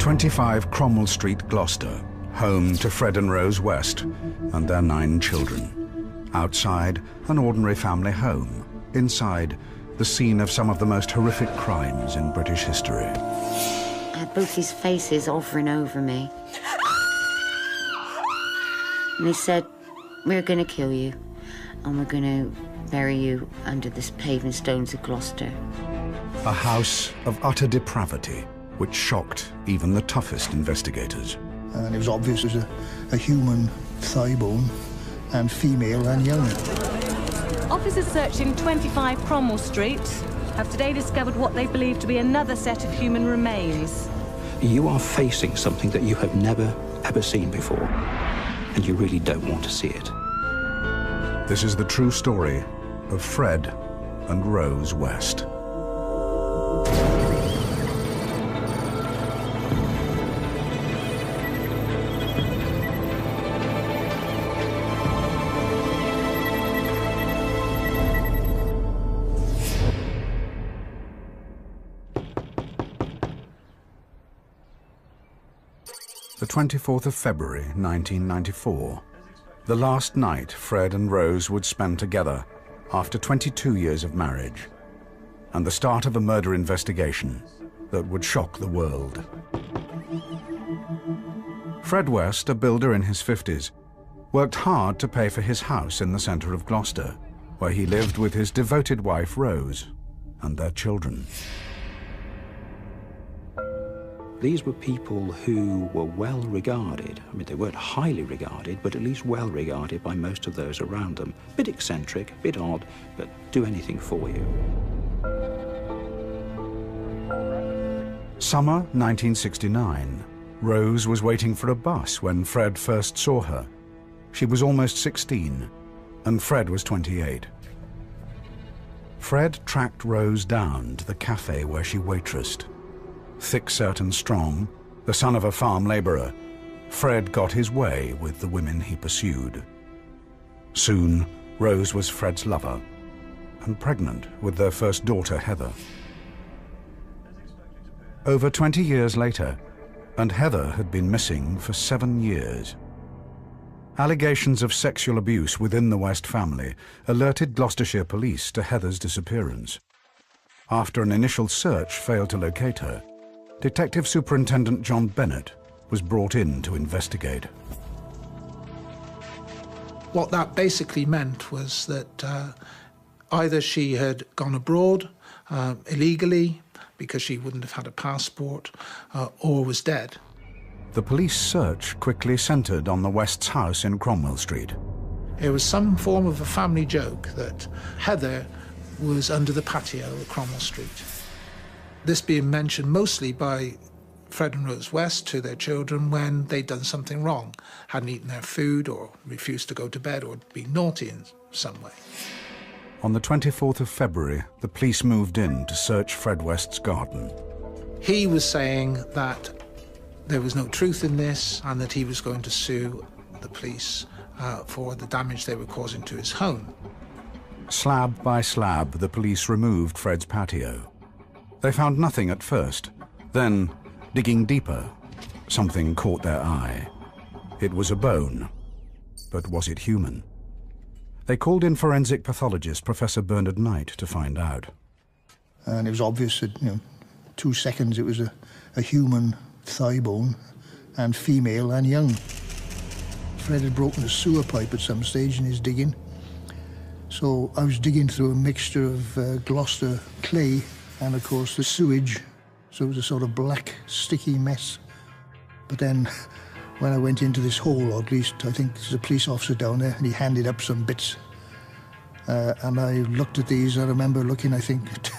25 Cromwell Street, Gloucester, home to Fred and Rose West and their 9 children. Outside, an ordinary family home. Inside, the scene of some of the most horrific crimes in British history. I had both these faces hovering over me. And they said, "We're going to kill you, and we're going to bury you under the paving stones of Gloucester." A house of utter depravity, which shocked even the toughest investigators. And it was obvious it was a human thigh bone, and female and young. Officers searching 25 Cromwell Street have today discovered what they believe to be another set of human remains. You are facing something that you have never, ever seen before, and you really don't want to see it. This is the true story of Fred and Rose West. The 24th of February, 1994. The last night Fred and Rose would spend together after 22 years of marriage, and the start of a murder investigation that would shock the world. Fred West, a builder in his 50s, worked hard to pay for his house in the centre of Gloucester, where he lived with his devoted wife Rose and their children. These were people who were well regarded. I mean, they weren't highly regarded, but at least well regarded by most of those around them. Bit eccentric, bit odd, but do anything for you. Summer 1969. Rose was waiting for a bus when Fred first saw her. She was almost 16, and Fred was 28. Fred tracked Rose down to the cafe where she waitressed. Thick-set and strong, the son of a farm labourer, Fred got his way with the women he pursued. Soon, Rose was Fred's lover, and pregnant with their first daughter, Heather. Over 20 years later, and Heather had been missing for 7 years. Allegations of sexual abuse within the West family alerted Gloucestershire police to Heather's disappearance. After an initial search failed to locate her, Detective Superintendent John Bennett was brought in to investigate. What that basically meant was that either she had gone abroad illegally because she wouldn't have had a passport, or was dead. The police search quickly centred on the West's house in Cromwell Street. It was some form of a family joke that Heather was under the patio at Cromwell Street. This being mentioned mostly by Fred and Rose West to their children when they'd done something wrong, hadn't eaten their food or refused to go to bed or been naughty in some way. On the 24th of February, the police moved in to search Fred West's garden. He was saying that there was no truth in this and that he was going to sue the police for the damage they were causing to his home. Slab by slab, the police removed Fred's patio. They found nothing at first. Then, digging deeper, something caught their eye. It was a bone, but was it human? They called in forensic pathologist Professor Bernard Knight to find out. And it was obvious that, 2 seconds it was a human thigh bone, and female and young. Fred had broken a sewer pipe at some stage in his digging. So I was digging through a mixture of Gloucester clay and, of course, the sewage. So it was a sort of black, sticky mess. But then, when I went into this hole, or at least I think there's a police officer down there, and he handed up some bits. And I looked at these. I remember looking, I think, at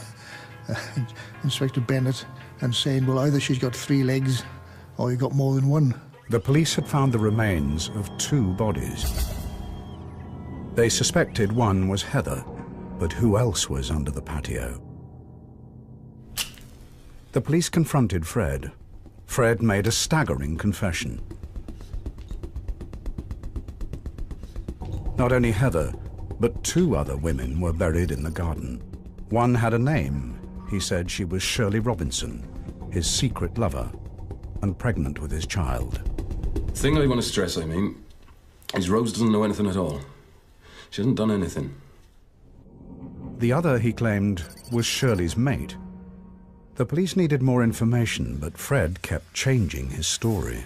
Inspector Bennett and saying, well, either she's got 3 legs or you've got more than one. The police had found the remains of 2 bodies. They suspected one was Heather, but who else was under the patio? The police confronted Fred. Fred made a staggering confession. Not only Heather, but 2 other women were buried in the garden. One had a name. He said she was Shirley Robinson, his secret lover, and pregnant with his child. The thing I want to stress, is Rose doesn't know anything at all. She hasn't done anything. The other, he claimed, was Shirley's mate. The police needed more information, but Fred kept changing his story.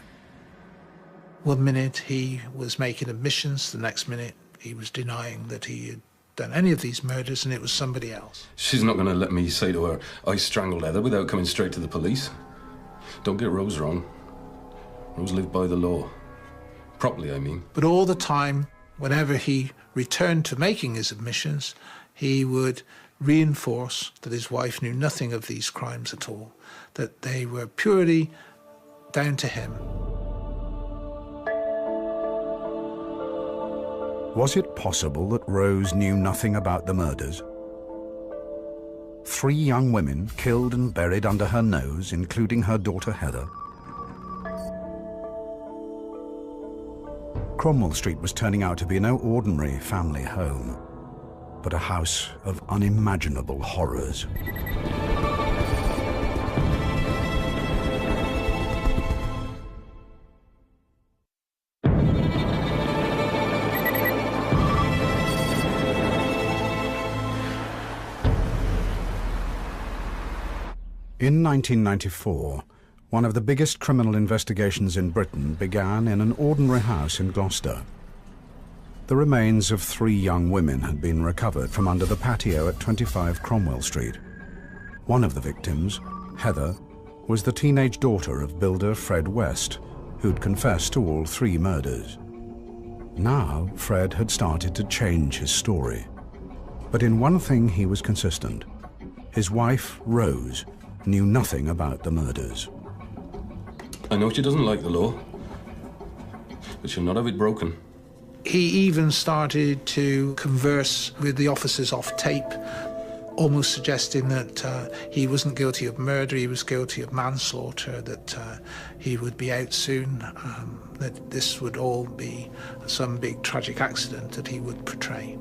One minute he was making admissions, the next minute he was denying that he had done any of these murders and it was somebody else. She's not going to let me say to her, I strangled Heather without coming straight to the police. Don't get Rose wrong. Rose lived by the law. Properly, I mean. But all the time, whenever he returned to making his admissions, he would reinforce that his wife knew nothing of these crimes at all, that they were purely down to him. Was it possible that Rose knew nothing about the murders? 3 young women killed and buried under her nose, including her daughter Heather. Cromwell Street was turning out to be no ordinary family home, but a house of unimaginable horrors. In 1994, one of the biggest criminal investigations in Britain began in an ordinary house in Gloucester. The remains of 3 young women had been recovered from under the patio at 25 Cromwell Street. One of the victims, Heather, was the teenage daughter of builder Fred West, who'd confessed to all 3 murders. Now, Fred had started to change his story. But in one thing he was consistent. His wife, Rose, knew nothing about the murders. I know she doesn't like the law, but she'll not have it broken. He even started to converse with the officers off tape, almost suggesting that he wasn't guilty of murder, he was guilty of manslaughter, that he would be out soon, that this would all be some big tragic accident that he would portray.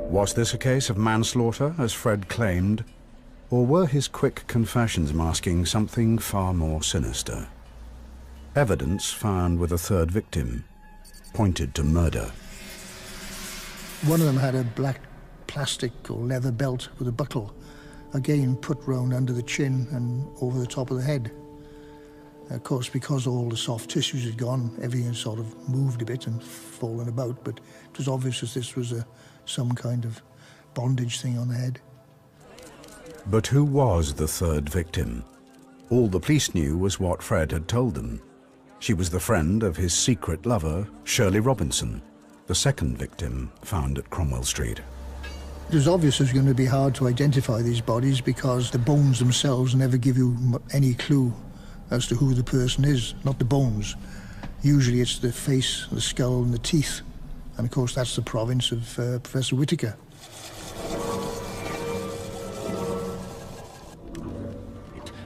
Was this a case of manslaughter, as Fred claimed, or were his quick confessions masking something far more sinister? Evidence found with a 3rd victim pointed to murder. One of them had a black plastic or leather belt with a buckle, again put round under the chin and over the top of the head. Of course, because all the soft tissues had gone, everything had sort of moved a bit and fallen about, but it was obvious that this was some kind of bondage thing on the head. But who was the 3rd victim? All the police knew was what Fred had told them. She was the friend of his secret lover, Shirley Robinson, the 2nd victim found at Cromwell Street. It was obvious it was going to be hard to identify these bodies because the bones themselves never give you any clue as to who the person is, not the bones. Usually it's the face, the skull and the teeth. And of course that's the province of Professor Whittaker.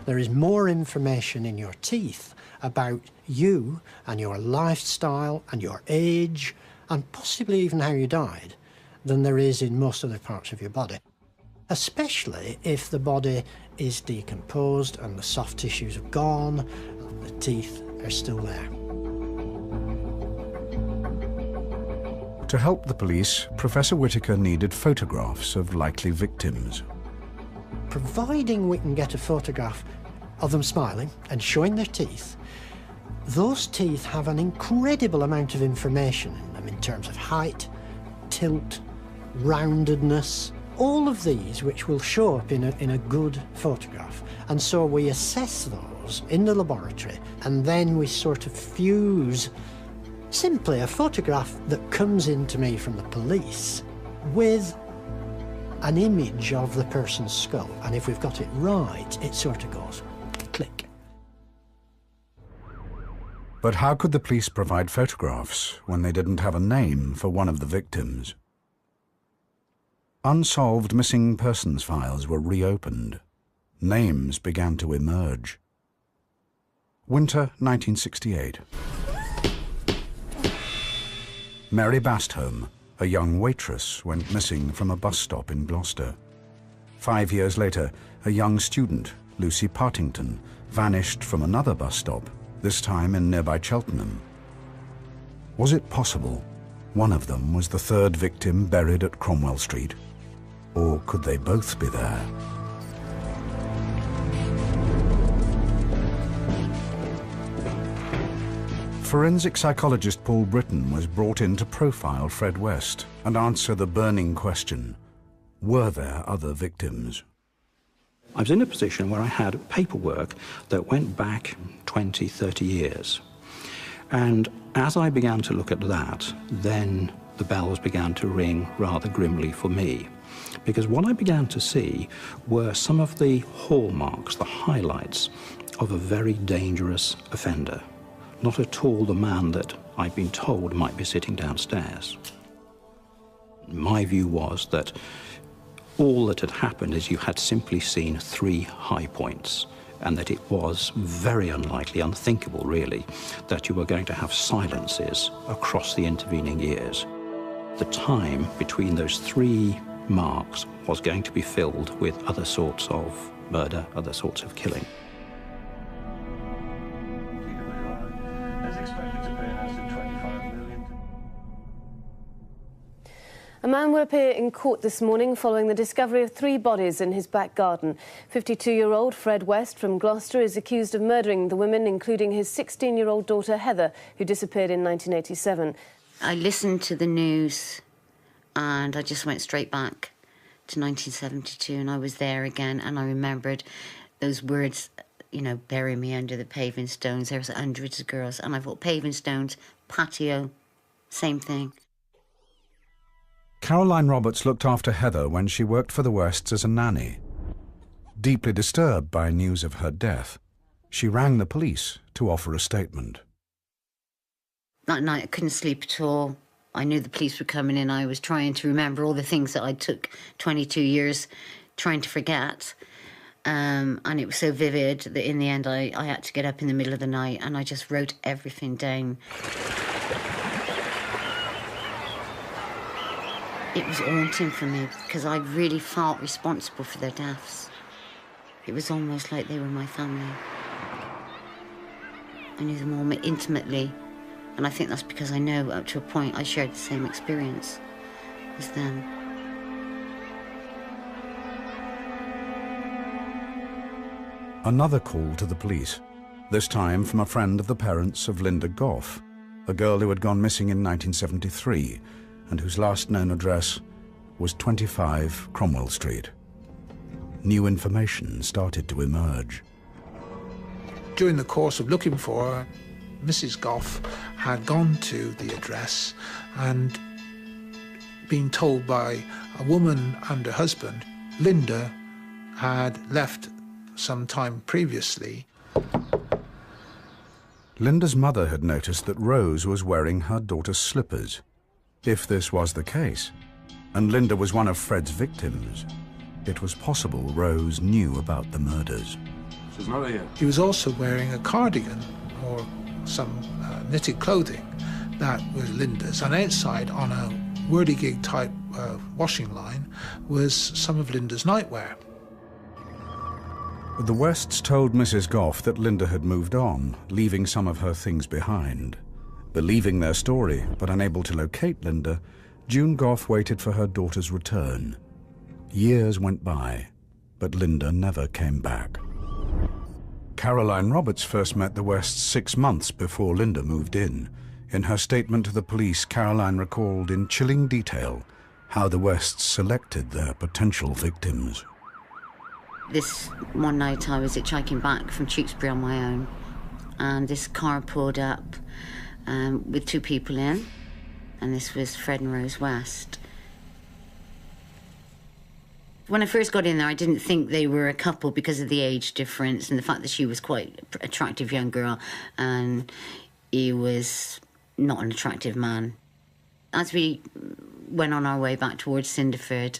There is more information in your teeth about you and your lifestyle and your age and possibly even how you died than there is in most other parts of your body, especially if the body is decomposed and the soft tissues have gone and the teeth are still there. To help the police, Professor Whittaker needed photographs of likely victims. Providing we can get a photograph of them smiling and showing their teeth, those teeth have an incredible amount of information in them in terms of height, tilt, roundedness, all of these which will show up in a good photograph. And so we assess those in the laboratory and then we sort of fuse simply a photograph that comes into me from the police with an image of the person's skull. And if we've got it right, it sort of goes click. But how could the police provide photographs when they didn't have a name for one of the victims? Unsolved missing persons files were reopened. Names began to emerge. Winter 1968. Mary Bastholm, a young waitress, went missing from a bus stop in Gloucester. 5 years later, a young student, Lucy Partington, vanished from another bus stop, this time in nearby Cheltenham. Was it possible one of them was the third victim buried at Cromwell Street? Or could they both be there? Forensic psychologist Paul Britton was brought in to profile Fred West and answer the burning question: were there other victims? I was in a position where I had paperwork that went back 20, 30 years. And as I began to look at that, then the bells began to ring rather grimly for me. Because what I began to see were some of the hallmarks, the highlights of a very dangerous offender. Not at all the man that I'd been told might be sitting downstairs. My view was that all that had happened is you had simply seen 3 high points, and that it was very unlikely, unthinkable really, that you were going to have silences across the intervening years. The time between those 3 marks was going to be filled with other sorts of murder, other sorts of killing. A man will appear in court this morning following the discovery of 3 bodies in his back garden. 52-year-old Fred West from Gloucester is accused of murdering the women, including his 16-year-old daughter Heather, who disappeared in 1987. I listened to the news and I just went straight back to 1972, and I was there again, and I remembered those words, you know, bury me under the paving stones. There was hundreds of girls, and I thought paving stones, patio, same thing. Caroline Roberts looked after Heather when she worked for the Wests as a nanny. Deeply disturbed by news of her death, she rang the police to offer a statement. That night I couldn't sleep at all. I knew the police were coming in. I was trying to remember all the things that I took 22 years trying to forget. And it was so vivid that in the end I had to get up in the middle of the night and I just wrote everything down. It was haunting for me because I really felt responsible for their deaths. It was almost like they were my family. I knew them all intimately, and I think that's because I know up to a point I shared the same experience as them. Another call to the police, this time from a friend of the parents of Linda Gough, a girl who had gone missing in 1973 and whose last known address was 25 Cromwell Street. New information started to emerge. During the course of looking for her, Mrs. Gough had gone to the address and been told by a woman and her husband, Linda had left some time previously. Linda's mother had noticed that Rose was wearing her daughter's slippers. If this was the case, and Linda was one of Fred's victims, it was possible Rose knew about the murders. She's not here. He was also wearing a cardigan or some knitted clothing that was Linda's, and outside on a whirligig type washing line was some of Linda's nightwear. The Wests told Mrs. Gough that Linda had moved on, leaving some of her things behind. Believing their story, but unable to locate Linda, June Gough waited for her daughter's return. Years went by, but Linda never came back. Caroline Roberts first met the Wests 6 months before Linda moved in. In her statement to the police, Caroline recalled in chilling detail how the Wests selected their potential victims. This one night I was hitchhiking back from Tewkesbury on my own, and this car pulled up with 2 people in, and this was Fred and Rose West. When I first got in there, I didn't think they were a couple because of the age difference and the fact that she was quite an attractive young girl and he was not an attractive man. As we went on our way back towards Cinderford,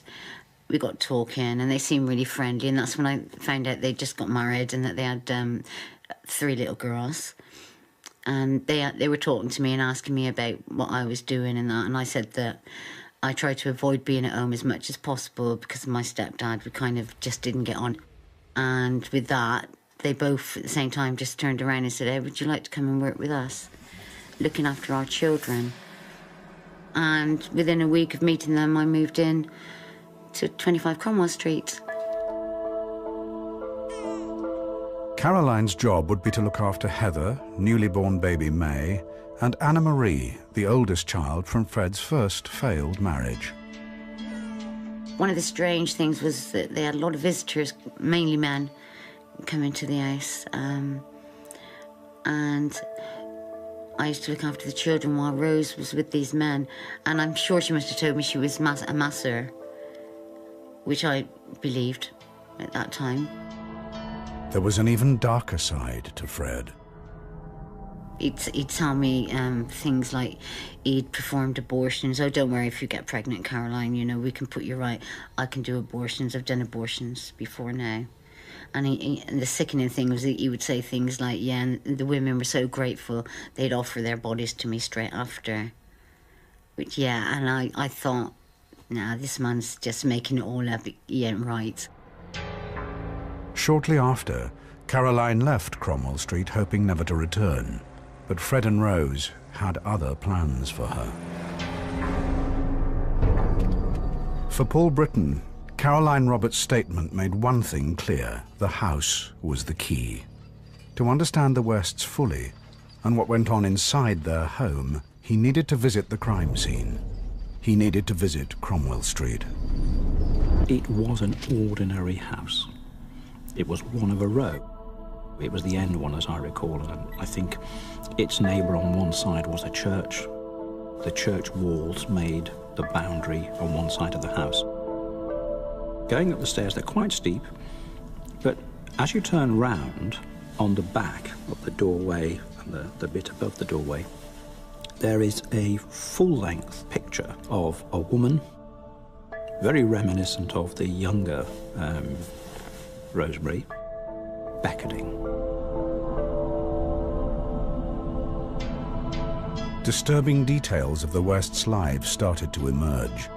we got talking and they seemed really friendly, and that's when I found out they'd just got married and that they had 3 little girls. And they were talking to me and asking me about what I was doing and that, and I said that I tried to avoid being at home as much as possible because my stepdad, we kind of just didn't get on. And with that, they both at the same time just turned around and said, hey, would you like to come and work with us, looking after our children? And within a week of meeting them, I moved in to 25 Cromwell Street. Caroline's job would be to look after Heather, newly born baby May, and Anna Marie, the oldest child from Fred's first failed marriage. One of the strange things was that they had a lot of visitors, mainly men, come into the house. And I used to look after the children while Rose was with these men. And I'm sure she must have told me she was a masser, which I believed at that time. There was an even darker side to Fred. He'd tell me things like he'd performed abortions. Oh, don't worry if you get pregnant, Caroline, you know, we can put you right. I can do abortions. I've done abortions before now. And the sickening thing was that he would say things like, yeah, and the women were so grateful they'd offer their bodies to me straight after. Which, yeah, and I thought, nah, this man's just making it all up. He ain't right. Shortly after, Caroline left Cromwell Street hoping never to return. But Fred and Rose had other plans for her. For Paul Britton, Caroline Roberts' statement made one thing clear: the house was the key. To understand the Wests fully and what went on inside their home, he needed to visit the crime scene. He needed to visit Cromwell Street. It was an ordinary house. It was one of a row. It was the end one, as I recall, and I think its neighbour on one side was a church. The church walls made the boundary on one side of the house. Going up the stairs, they're quite steep, but as you turn round on the back of the doorway and the bit above the doorway, there is a full-length picture of a woman, very reminiscent of the younger Rosemary, beckoning. Disturbing details of the Wests' lives started to emerge.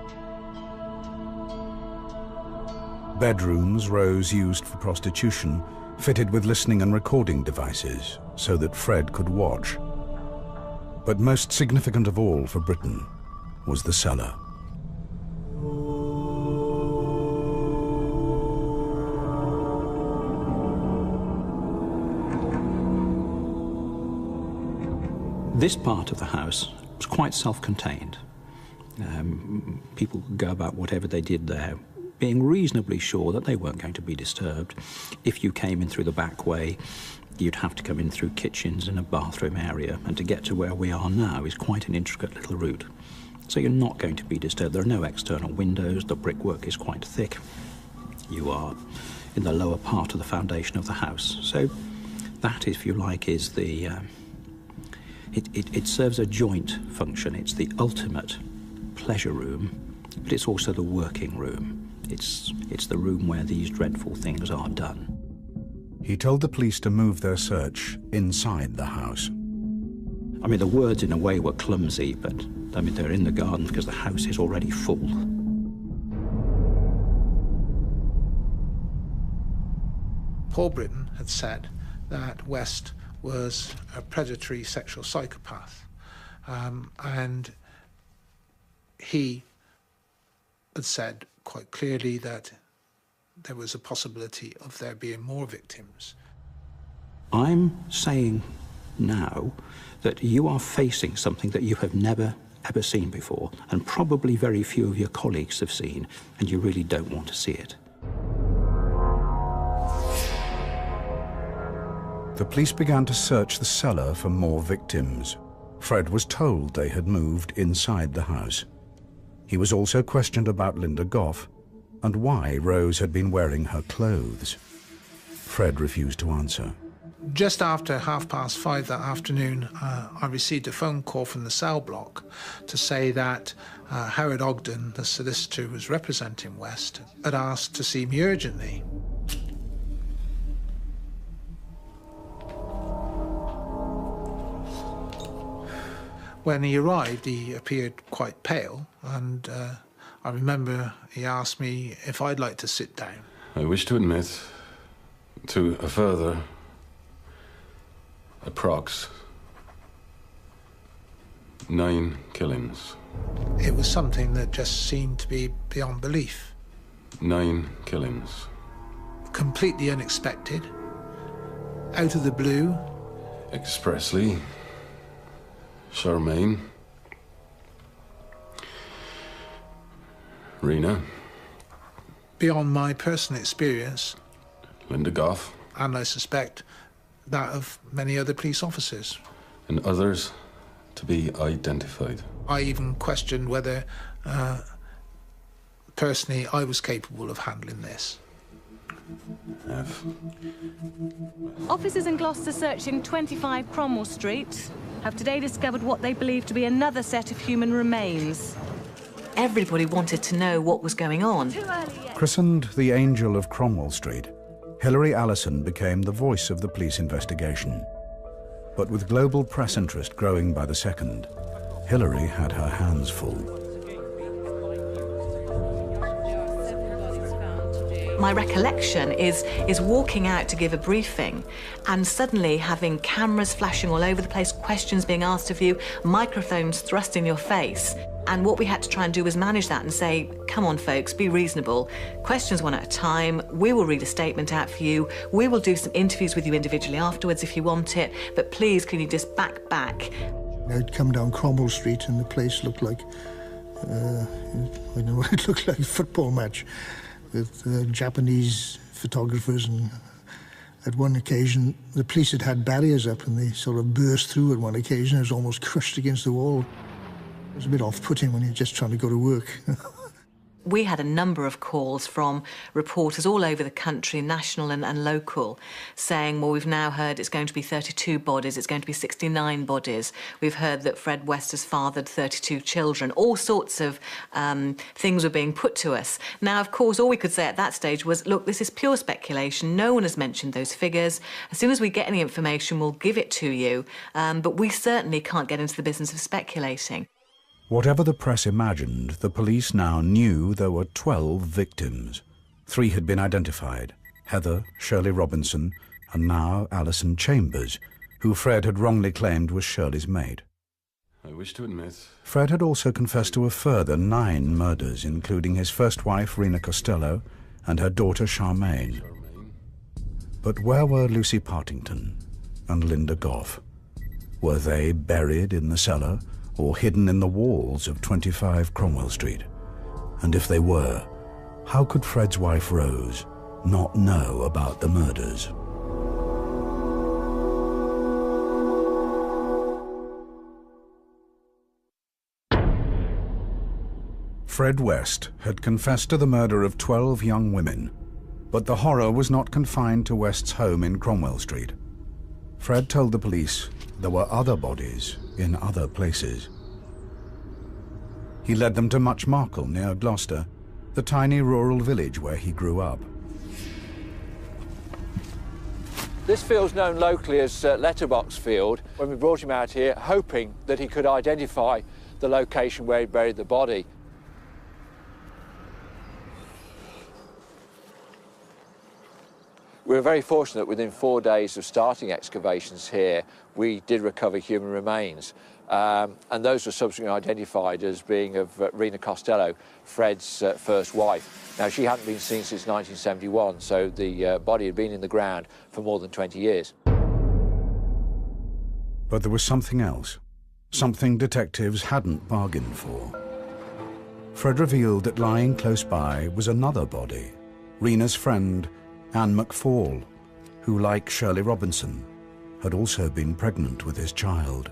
Bedrooms Rose used for prostitution, fitted with listening and recording devices so that Fred could watch. But most significant of all for Britton was the cellar. This part of the house was quite self-contained. People could go about whatever they did there, being reasonably sure that they weren't going to be disturbed. If you came in through the back way, you'd have to come in through kitchens and a bathroom area, and to get to where we are now is quite an intricate little route. So you're not going to be disturbed. There are no external windows, the brickwork is quite thick. You are in the lower part of the foundation of the house. So that, if you like, is the... It serves a joint function. It's the ultimate pleasure room, but it's also the working room. It's the room where these dreadful things are done. He told the police to move their search inside the house. I mean, the words in a way were clumsy, but I mean, they're in the garden because the house is already full. Paul Britton had said that West was a predatory sexual psychopath, and he had said quite clearly that there was a possibility of there being more victims. I'm saying now that you are facing something that you have never, ever seen before, and probably very few of your colleagues have seen, and you really don't want to see it. The police began to search the cellar for more victims. Fred was told they had moved inside the house. He was also questioned about Linda Goff and why Rose had been wearing her clothes. Fred refused to answer. Just after 5:30 that afternoon, I received a phone call from the cell block to say that Howard Ogden, the solicitor who was representing West, had asked to see me urgently. When he arrived, he appeared quite pale, and I remember he asked me if I'd like to sit down. I wish to admit to a further approx 9 killings. It was something that just seemed to be beyond belief. 9 killings. Completely unexpected, out of the blue. Expressly, Charmaine, Rena, Beyond my personal experience, Linda Goff, and I suspect that of many other police officers. and others to be identified. I even questioned whether, personally, I was capable of handling this. F. Officers in Gloucester searching 25 Cromwell Street have today discovered what they believe to be another set of human remains. Everybody wanted to know what was going on. Christened the Angel of Cromwell Street, Hilary Allison became the voice of the police investigation. But with global press interest growing by the second, Hilary had her hands full. My recollection is walking out to give a briefing and suddenly having cameras flashing all over the place, questions being asked of you, microphones thrust in your face. And what we had to try and do was manage that and say, come on, folks, be reasonable. Questions one at a time. We will read a statement out for you. We will do some interviews with you individually afterwards if you want it. But please, can you just back? I'd come down Cromwell Street and the place looked like, I don't know, it looked like a football match with Japanese photographers, and at one occasion the police had barriers up and they sort of burst through at one occasion. I was almost crushed against the wall. It was a bit off-putting when you're just trying to go to work. We had a number of calls from reporters all over the country, national and local, saying, well, we've now heard it's going to be 32 bodies, it's going to be 69 bodies. We've heard that Fred West has fathered 32 children. All sorts of things were being put to us. Now, of course, all we could say at that stage was, look, this is pure speculation. No one has mentioned those figures. As soon as we get any information, we'll give it to you. But we certainly can't get into the business of speculating. Whatever the press imagined, the police now knew there were 12 victims. 3 had been identified: Heather, Shirley Robinson, and now Alison Chambers, who Fred had wrongly claimed was Shirley's mate. I wish to admit. Fred had also confessed to a further 9 murders, including his first wife, Rena Costello, and her daughter, Charmaine. But where were Lucy Partington and Linda Goff? Were they buried in the cellar or hidden in the walls of 25 Cromwell Street? And if they were, how could Fred's wife Rose not know about the murders? Fred West had confessed to the murder of 12 young women, but the horror was not confined to West's home in Cromwell Street. Fred told the police there were other bodies in other places. He led them to Muchmarcle near Gloucester, the tiny rural village where he grew up. This field's known locally as Letterbox Field. When we brought him out here, hoping that he could identify the location where he buried the body. We were very fortunate within 4 days of starting excavations here, we did recover human remains. And those were subsequently identified as being of Rena Costello, Fred's first wife. Now, she hadn't been seen since 1971, so the body had been in the ground for more than 20 years. But there was something else, something detectives hadn't bargained for. Fred revealed that lying close by was another body, Rena's friend, Anne McFall, who, like Shirley Robinson, had also been pregnant with his child.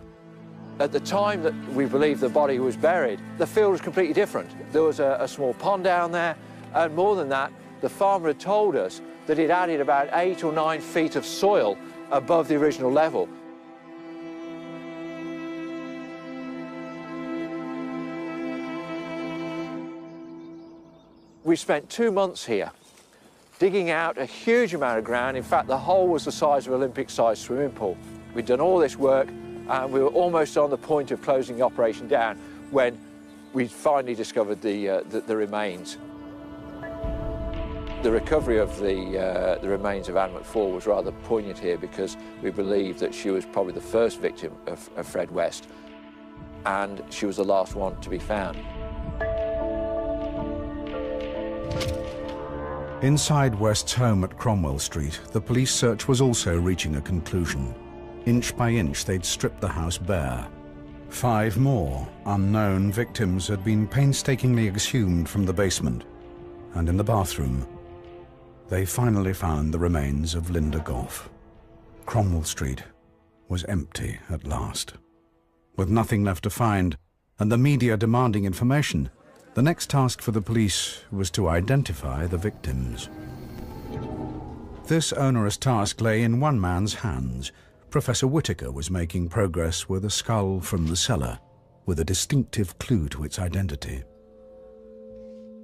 At the time that we believe the body was buried, the field was completely different. There was a small pond down there, and more than that, the farmer had told us that he'd added about 8 or 9 feet of soil above the original level. We spent 2 months here, digging out a huge amount of ground. In fact, the hole was the size of an Olympic-sized swimming pool. We'd done all this work, and we were almost on the point of closing the operation down when we finally discovered the remains. The recovery of the remains of Anne McFall was rather poignant here because we believe that she was probably the first victim of Fred West, and she was the last one to be found. Inside West's home at Cromwell Street, the police search was also reaching a conclusion. Inch by inch, they'd stripped the house bare. 5 more unknown victims had been painstakingly exhumed from the basement, and in the bathroom, they finally found the remains of Linda Gough. Cromwell Street was empty at last. With nothing left to find, and the media demanding information, the next task for the police was to identify the victims. This onerous task lay in one man's hands. Professor Whittaker was making progress with a skull from the cellar, with a distinctive clue to its identity.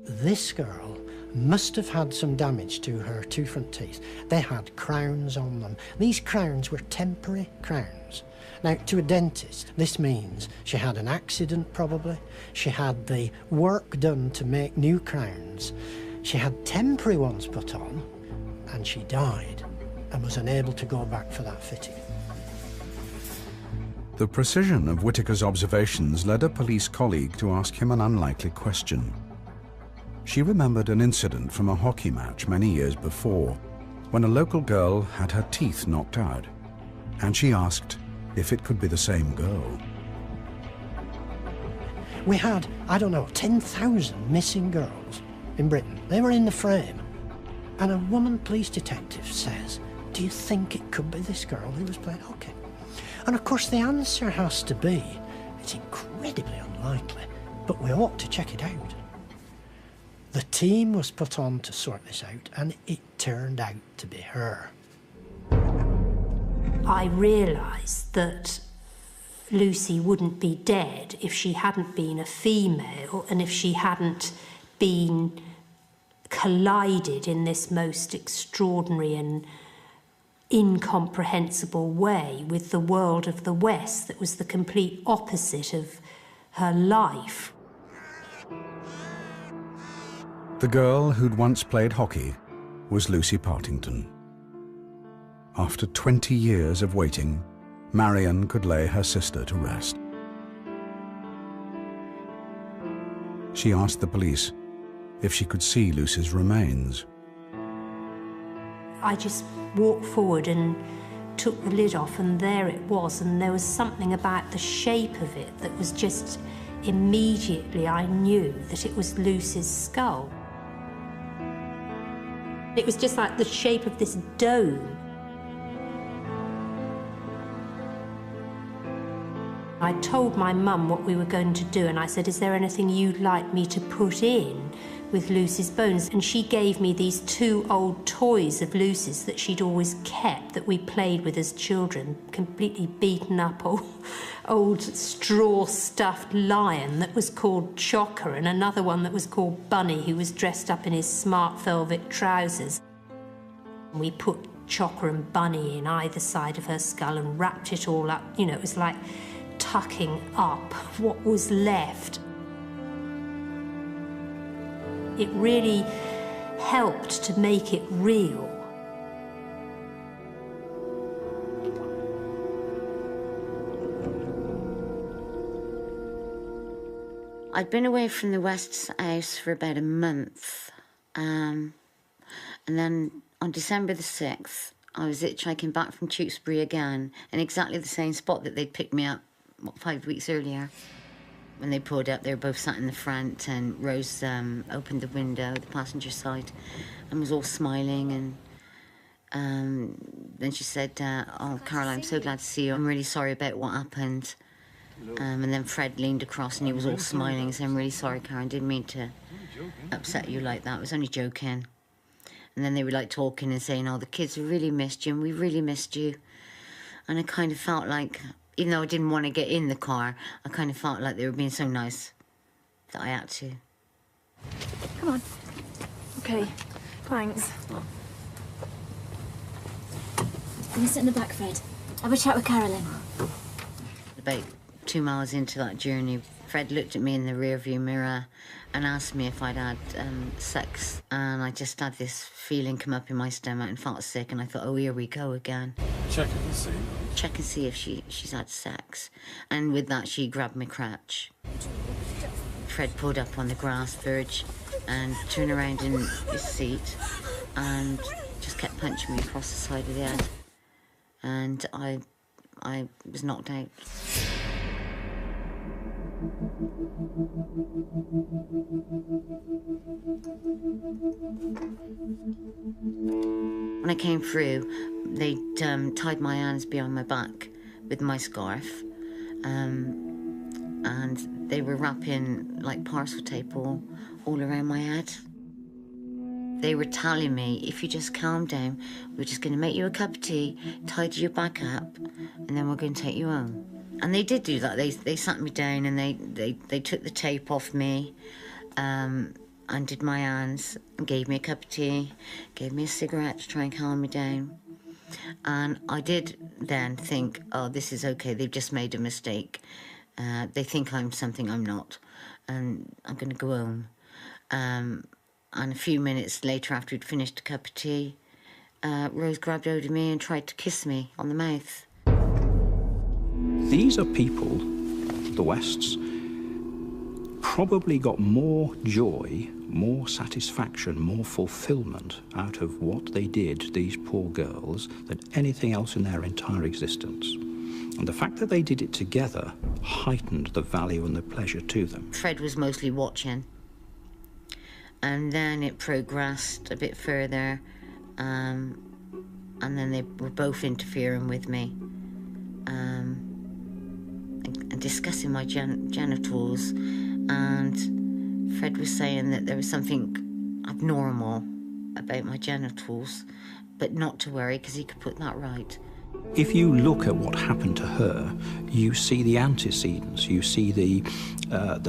This girl must have had some damage to her 2 front teeth. They had crowns on them. These crowns were temporary crowns. Now, to a dentist, this means she had an accident, probably. She had the work done to make new crowns. She had temporary ones put on, and she died and was unable to go back for that fitting. The precision of Whittaker's observations led a police colleague to ask him an unlikely question. She remembered an incident from a hockey match many years before, when a local girl had her teeth knocked out, and she asked if it could be the same girl. We had, I don't know, 10,000 missing girls in Britain. They were in the frame. And a woman police detective says, do you think it could be this girl who was playing hockey? And of course the answer has to be, it's incredibly unlikely, but we ought to check it out. The team was put on to sort this out, and it turned out to be her. I realised that Lucy wouldn't be dead if she hadn't been a female and if she hadn't been collided in this most extraordinary and incomprehensible way with the world of the West that was the complete opposite of her life. The girl who'd once played hockey was Lucy Partington. After 20 years of waiting, Marion could lay her sister to rest. She asked the police if she could see Lucy's remains. I just walked forward and took the lid off, and there it was, and there was something about the shape of it that was just immediately I knew that it was Lucy's skull. It was just like the shape of this dome. I told my mum what we were going to do, and I said, is there anything you'd like me to put in with Lucy's bones? And she gave me these 2 old toys of Lucy's that she'd always kept, that we played with as children, completely beaten up old straw-stuffed lion that was called Chocker, and another one that was called Bunny, who was dressed up in his smart velvet trousers. We put Chocker and Bunny in either side of her skull and wrapped it all up. You know, it was like tucking up what was left. It really helped to make it real. I'd been away from the West's house for about a month. And then on December the 6th, I was hitchhiking back from Tewkesbury again, in exactly the same spot that they'd picked me up 5 weeks earlier. When they pulled up, they were both sat in the front, and Rose opened the window, the passenger side, and was all smiling. And then she said, oh, Carol, I'm so glad to see you. I'm really sorry about what happened. And then Fred leaned across, and he was all smiling, saying, I'm really sorry, Karen, didn't mean to upset you like that. I was only joking. And then they were like talking and saying, oh, the kids have really missed you, and we really missed you. And I kind of felt like, even though I didn't want to get in the car, I kind of felt like they were being so nice that I had to. Come on. Okay, thanks. Can you sit in the back, Fred? Have a chat with Carolyn. About 2 miles into that journey, Fred looked at me in the rearview mirror and asked me if I'd had sex. And I just had this feeling come up in my stomach and felt sick, and I thought, oh, here we go again. Check and see. Check and see if she's had sex. And with that, she grabbed my crutch. Fred pulled up on the grass verge and turned around in his seat and just kept punching me across the side of the head. And I was knocked out. When I came through, they'd tied my hands behind my back with my scarf, and they were wrapping like parcel tape all around my head. They were telling me, if you just calm down, we're just going to make you a cup of tea, tidy your back up, and then we're going to take you home. And they did do that. They sat me down and they took the tape off me, undid my hands, and gave me a cup of tea, gave me a cigarette to try and calm me down. And I did then think, oh, this is okay, they've just made a mistake. They think I'm something I'm not, and I'm going to go home. And a few minutes later, after we'd finished a cup of tea, Rose grabbed hold of me and tried to kiss me on the mouth. These are people, the Wests, probably got more joy, more satisfaction, more fulfillment out of what they did, these poor girls, than anything else in their entire existence. And the fact that they did it together heightened the value and the pleasure to them. Fred was mostly watching. And then it progressed a bit further, and then they were both interfering with me, and discussing my genitals. And Fred was saying that there was something abnormal about my genitals, but not to worry, because he could put that right. If you look at what happened to her, you see the antecedents, you see the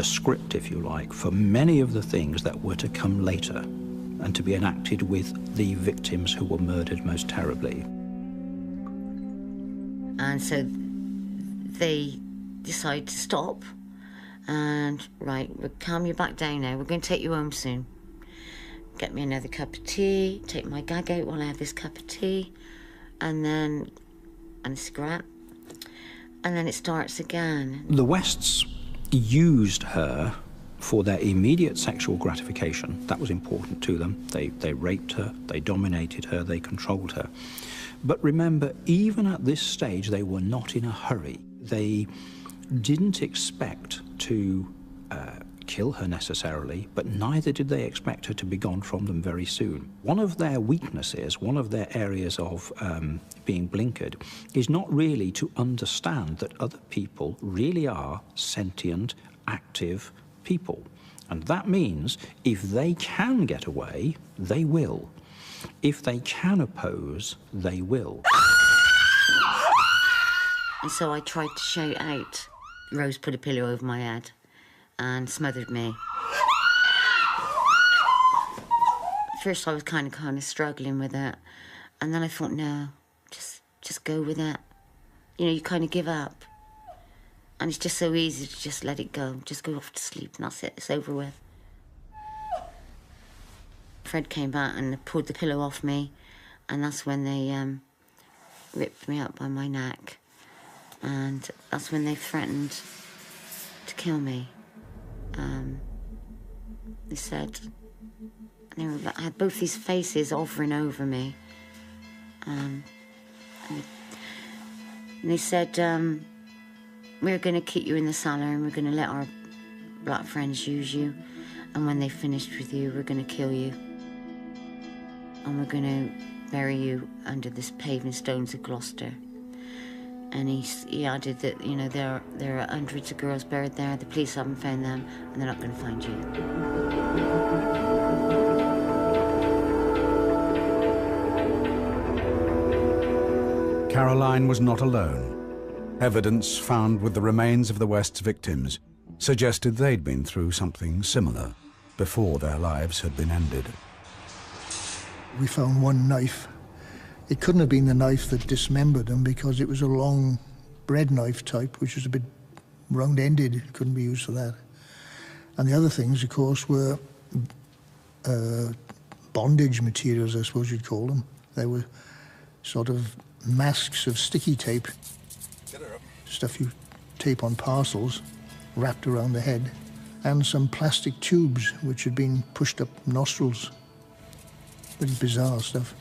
script, if you like, for many of the things that were to come later and to be enacted with the victims who were murdered most terribly. And so they decided to stop and, right, we'll calm you back down now, we're going to take you home soon. Get me another cup of tea, take my gag out while I have this cup of tea, and a cigarette, and then it starts again. The Wests used her for their immediate sexual gratification. That was important to them. They raped her, they dominated her, they controlled her. But remember, even at this stage, they were not in a hurry. They didn't expect to kill her necessarily, but neither did they expect her to be gone from them very soon. One of their weaknesses, one of their areas of being blinkered, is not really to understand that other people really are sentient, active people. And that means if they can get away, they will. If they can oppose, they will. And so I tried to shout out. Rose put a pillow over my head and smothered me. First I was kind of struggling with it, and then I thought, no, just go with it. You know, you kind of give up. And it's just so easy to just let it go, just go off to sleep, and that's it, it's over with. Fred came back and pulled the pillow off me, and that's when they ripped me up by my neck, and that's when they threatened to kill me. They said, I had both these faces hovering over me, and they said, we're going to keep you in the cellar and we're going to let our black friends use you, and when they've finished with you, we're going to kill you, and we're going to bury you under the paving stones of Gloucester. And he added that, you know, there are hundreds of girls buried there, the police haven't found them, and they're not going to find you. Caroline was not alone. Evidence found with the remains of the West's victims suggested they'd been through something similar before their lives had been ended. We found one knife. It couldn't have been the knife that dismembered them, because it was a long bread knife type, which was a bit round-ended. It couldn't be used for that. And the other things, of course, were bondage materials, I suppose you'd call them. They were sort of masks of sticky tape, stuff you tape on parcels, wrapped around the head, and some plastic tubes which had been pushed up nostrils. Pretty bizarre stuff.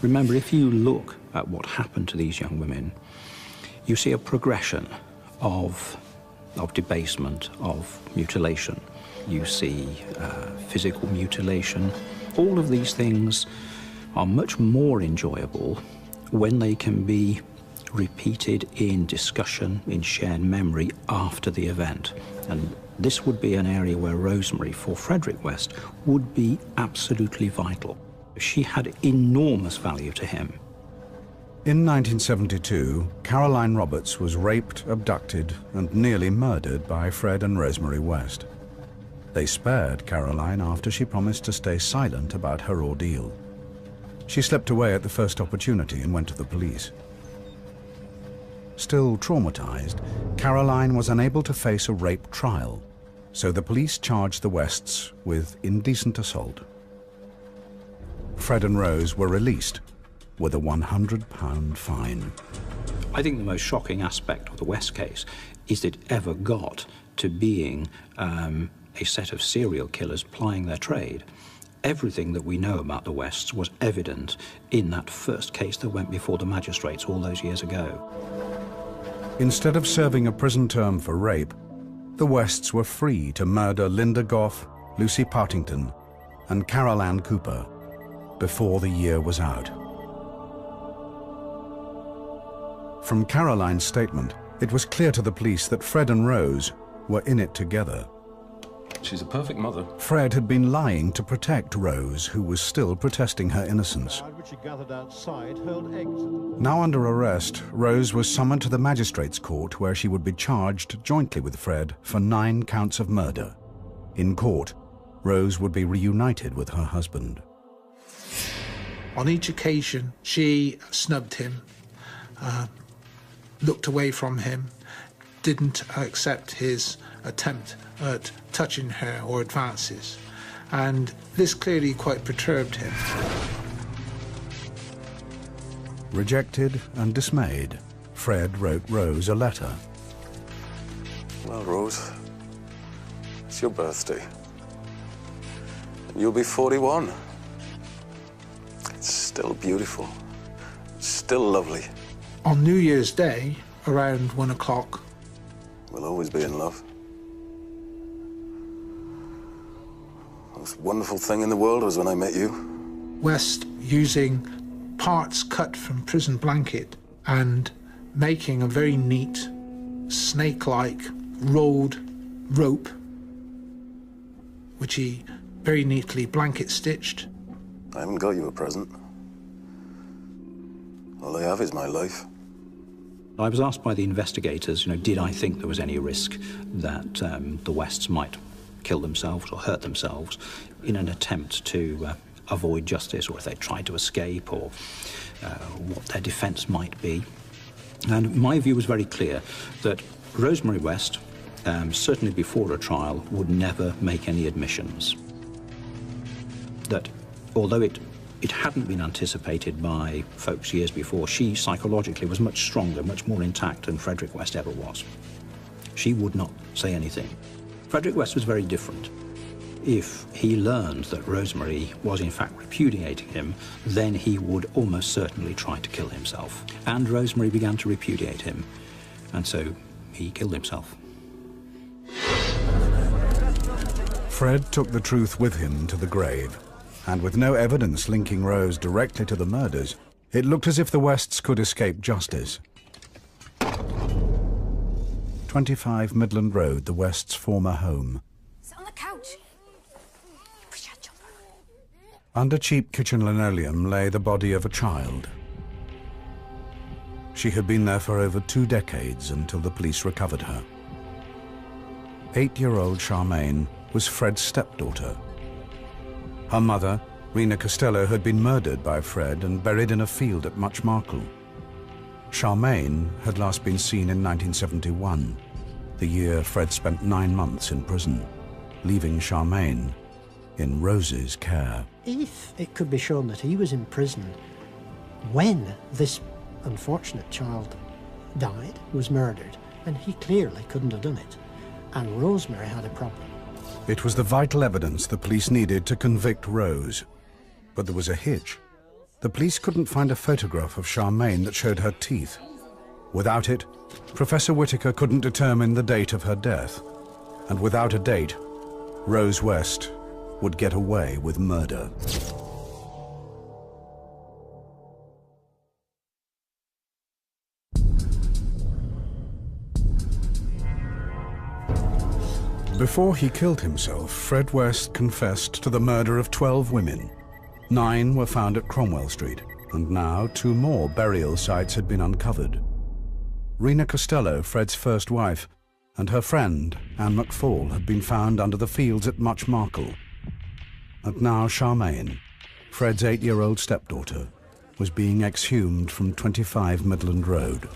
Remember, if you look at what happened to these young women, you see a progression of debasement, of mutilation. You see physical mutilation. All of these things are much more enjoyable when they can be repeated in discussion, in shared memory after the event. And this would be an area where Rosemary, for Frederick West, would be absolutely vital. She had enormous value to him. In 1972, Caroline Roberts was raped, abducted, and nearly murdered by Fred and Rosemary West. They spared Caroline after she promised to stay silent about her ordeal. She slipped away at the first opportunity and went to the police. Still traumatized, Caroline was unable to face a rape trial, so the police charged the Wests with indecent assault. Fred and Rose were released with a £100 fine. I think the most shocking aspect of the West case is that it ever got to being a set of serial killers plying their trade. Everything that we know about the Wests was evident in that first case that went before the magistrates all those years ago. Instead of serving a prison term for rape, the Wests were free to murder Linda Goff, Lucy Partington, and Carol Ann Cooper before the year was out. From Caroline's statement, it was clear to the police that Fred and Rose were in it together. She's a perfect mother. Fred had been lying to protect Rose, who was still protesting her innocence. Now under arrest, Rose was summoned to the magistrates' court, where she would be charged jointly with Fred for 9 counts of murder. In court, Rose would be reunited with her husband. On each occasion, she snubbed him, looked away from him, didn't accept his attempt at touching her or advances, and this clearly quite perturbed him. Rejected and dismayed, Fred wrote Rose a letter. Well, Rose, it's your birthday, and you'll be 41. It's still beautiful, it's still lovely. On New Year's Day, around 1 o'clock, we'll always be in love. The most wonderful thing in the world was when I met you. West, using parts cut from prison blanket and making a very neat, snake-like rolled rope, which he very neatly blanket stitched. I haven't got you a present. All I have is my life. I was asked by the investigators, did I think there was any risk that the Wests might kill themselves or hurt themselves in an attempt to avoid justice, or if they tried to escape, or what their defence might be. And my view was very clear that Rosemary West, certainly before a trial, would never make any admissions. That although it hadn't been anticipated by folks years before, she psychologically was much stronger, much more intact than Frederick West ever was. She would not say anything. Frederick West was very different. If he learned that Rosemary was in fact repudiating him, then he would almost certainly try to kill himself. And Rosemary began to repudiate him, and so he killed himself. Fred took the truth with him to the grave, and with no evidence linking Rose directly to the murders, it looked as if the Wests could escape justice. 25 Midland Road, the Wests' former home. Sit on the couch. Under cheap kitchen linoleum lay the body of a child. She had been there for over 2 decades until the police recovered her. 8-year-old Charmaine was Fred's stepdaughter. Her mother, Rena Costello, had been murdered by Fred and buried in a field at Much Marcle. Charmaine had last been seen in 1971, the year Fred spent 9 months in prison, leaving Charmaine in Rose's care. If it could be shown that he was in prison when this unfortunate child died, was murdered, then he clearly couldn't have done it. And Rosemary had a problem. It was the vital evidence the police needed to convict Rose. But there was a hitch. The police couldn't find a photograph of Charmaine that showed her teeth. Without it, Professor Whittaker couldn't determine the date of her death. And without a date, Rose West would get away with murder. Before he killed himself, Fred West confessed to the murder of 12 women. 9 were found at Cromwell Street, and now 2 more burial sites had been uncovered. Rena Costello, Fred's first wife, and her friend, Anne McFall, had been found under the fields at Much Marcle. And now Charmaine, Fred's 8-year-old stepdaughter, was being exhumed from 25 Midland Road.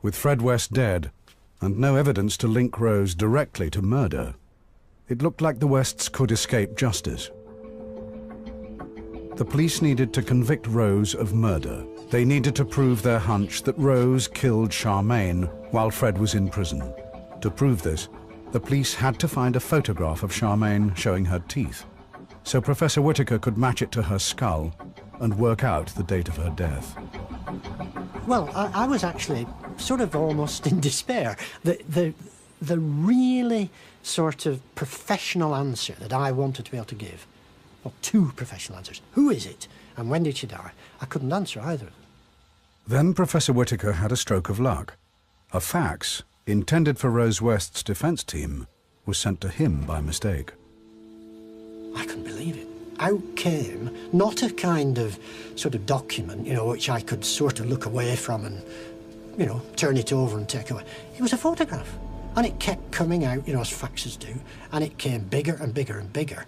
With Fred West dead, and no evidence to link Rose directly to murder, it looked like the Wests could escape justice. The police needed to convict Rose of murder. They needed to prove their hunch that Rose killed Charmaine while Fred was in prison. To prove this, the police had to find a photograph of Charmaine showing her teeth, so Professor Whittaker could match it to her skull and work out the date of her death. Well, I was actually sort of almost in despair. The really sort of professional answer that I wanted to be able to give, well, 2 professional answers. Who is it? And when did she die? I couldn't answer either. Then Professor Whittaker had a stroke of luck. A fax, intended for Rose West's defense team, was sent to him by mistake. I couldn't believe it. Out came not a kind of sort of document, which I could sort of look away from and, turn it over and take away. It was a photograph. And it kept coming out, as faxes do, and it came bigger and bigger and bigger.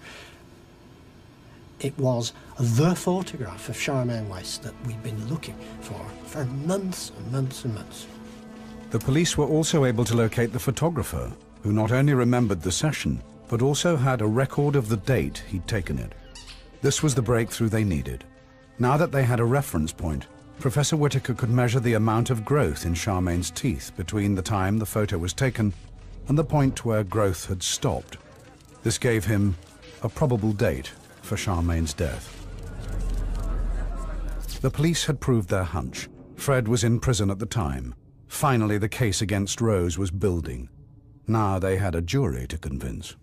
It was the photograph of Charmaine West that we'd been looking for months and months and months. The police were also able to locate the photographer, who not only remembered the session, but also had a record of the date he'd taken it. This was the breakthrough they needed. Now that they had a reference point, Professor Whittaker could measure the amount of growth in Charmaine's teeth between the time the photo was taken and the point where growth had stopped. This gave him a probable date for Charmaine's death. The police had proved their hunch. Fred was in prison at the time. Finally, the case against Rose was building. Now they had a jury to convince.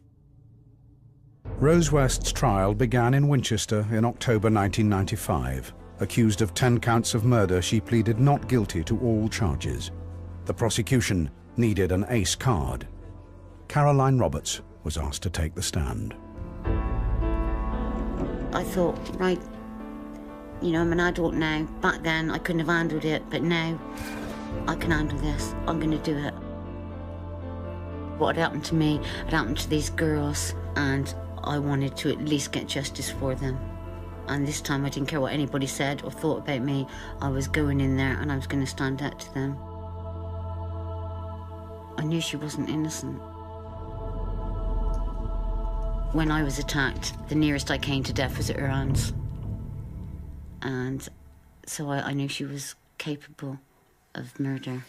Rose West's trial began in Winchester in October 1995. Accused of 10 counts of murder, she pleaded not guilty to all charges. The prosecution needed an ace card. Caroline Roberts was asked to take the stand. I thought, right, I'm an adult now. Back then, I couldn't have handled it, but now I can handle this. I'm going to do it. What had happened to me had happened to these girls, and I wanted to at least get justice for them. And this time I didn't care what anybody said or thought about me. I was going in there and I was going to stand up to them. I knew she wasn't innocent. When I was attacked, the nearest I came to death was at her hands. And so I knew she was capable of murder.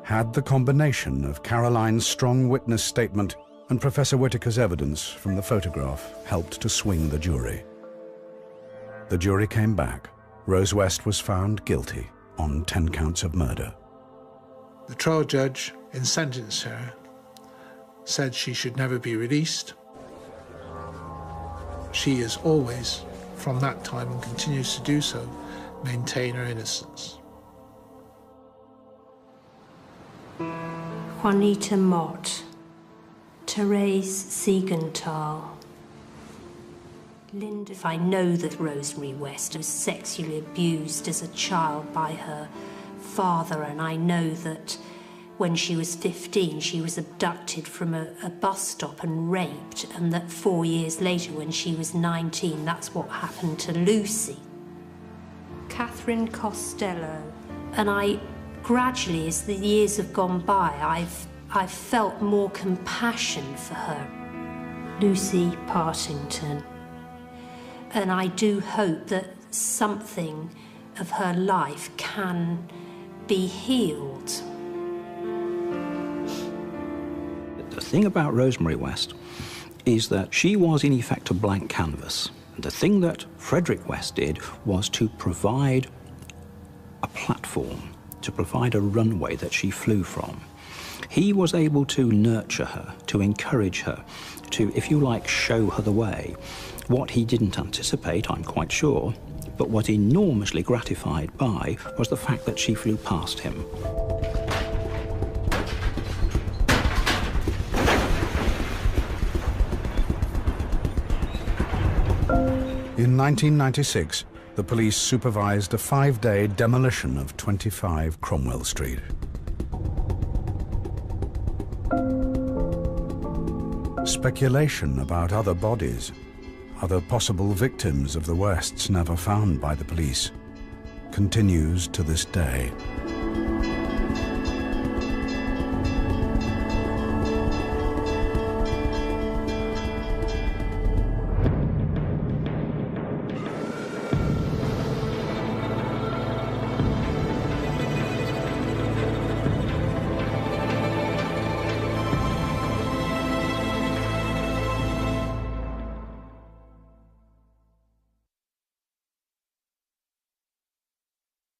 Had the combination of Caroline's strong witness statement and Professor Whittaker's evidence from the photograph helped to swing the jury? The jury came back. Rose West was found guilty on 10 counts of murder. The trial judge, in sentencing her, said she should never be released. She has always, from that time and continues to do so, maintained her innocence. Juanita Mott, Therese Siegenthal. Linda, if I know that Rosemary West was sexually abused as a child by her father, and I know that when she was 15, she was abducted from a bus stop and raped, and that 4 years later, when she was 19, that's what happened to Lucy. Catherine Costello. And I gradually, as the years have gone by, I've felt more compassion for her. Lucy Partington. And I do hope that something of her life can be healed. The thing about Rosemary West is that she was in effect a blank canvas. And the thing that Frederick West did was to provide a platform, to provide a runway that she flew from. He was able to nurture her, to encourage her, to, if you like, show her the way. What he didn't anticipate, I'm quite sure, but was enormously gratified by was the fact that she flew past him. In 1996, the police supervised a 5-day demolition of 25 Cromwell Street. Speculation about other bodies, other possible victims of the Wests never found by the police, continues to this day.